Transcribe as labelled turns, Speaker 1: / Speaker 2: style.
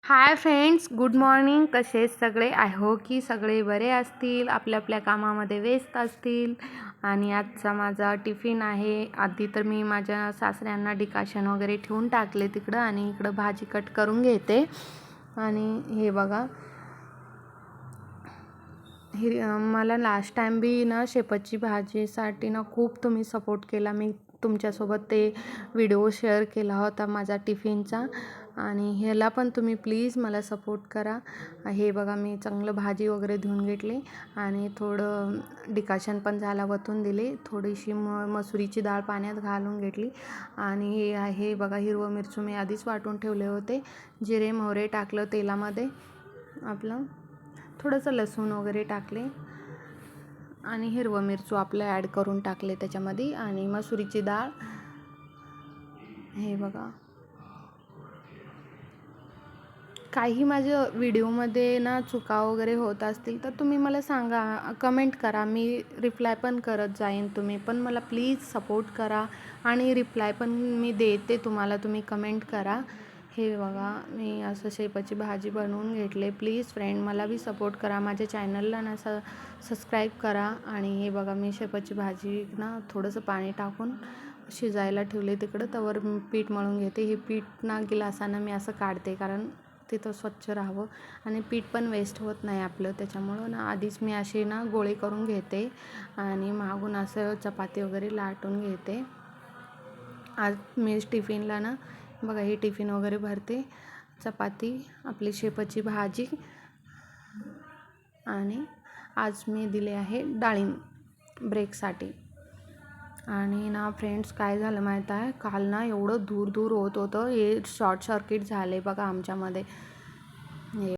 Speaker 1: Hi friends, good morning. कसे सगळे? I hope की सगळे बरे असतील, आपल्या आपल्या कामामध्ये व्यस्त असतील. आणि आजचा माझा टिफिन आहे. आधी तर मी माझ्या सासऱ्यांना डिकाशन वगैरे ठेवून टाकले तिकडं आणि इकडं भाजी कट करून घेते. आणि हे बघा, मला लास्ट टाइम बी ना शेपूची भाजीसाठी ना खूप तुम्ही सपोर्ट केला. मी तुमच्यासोबत ते व्हिडिओ शेअर केला होता माझा टिफिनचा, आणि ह्याला पण तुम्ही प्लीज मला सपोर्ट करा. हे बघा, मी चांगलं भाजी वगैरे धुवून घेतली आणि थोडं डिकाशन पण झाला, वतून दिले. थोडीशी मसुरीची डाळ पाण्यात घालून घेतली. आणि हे आहे बघा, हिरवं मिरची मी आधीच वाटून ठेवले होते. जिरे मोहरे टाकलं तेलामध्ये, आपलं थोडंसं लसूण वगैरे टाकले आणि हिरवं मिरचू आपलं ॲड करून टाकले त्याच्यामध्ये. आणि मसुरीची डाळ, हे बघा. काही माझ्या व्हिडिओमध्ये ना चुका वगैरे होत असतील तर तुम्ही मला सांगा, कमेंट करा. मी रिप्लाय पण करत जाईन. तुम्ही पण मला प्लीज सपोर्ट करा आणि रिप्लाय पण मी देते तुम्हाला. तुम्ही कमेंट करा. हे बघा, मी असं शेपूची भाजी बनवून घेतले. प्लीज फ्रेंड, मला बी सपोर्ट करा. माझ्या चॅनलला ना सबस्क्राईब करा. आणि हे बघा, मी शेपूची भाजी ना थोडंसं पाणी टाकून शिजायला ठेवले तिकडं. त्यावर मी पीठ मळून घेते. हे पीठ ना गिलासानं मी असं काढते, कारण तिथं स्वच्छ राहावं आणि पीठ पण वेस्ट होत नाही आपलं. त्याच्यामुळं ना आधीच मी असे ना गोळे करून घेते आणि मागून असं चपाती वगैरे लाटून घेते. आज मी टिफिनला ना बघा, हे टिफिन वगैरे भरते. चपाती, आपली शेपूची भाजी, आणि आज मी दिले आहे डाळिंब ब्रेकसाठी. आणि ना फ्रेंड्स, काय झालं माहीत आहे, काल ना एवढं दूर दूर होत होतं. हे शॉर्ट सर्किट झाले बघा आमच्यामध्ये. हे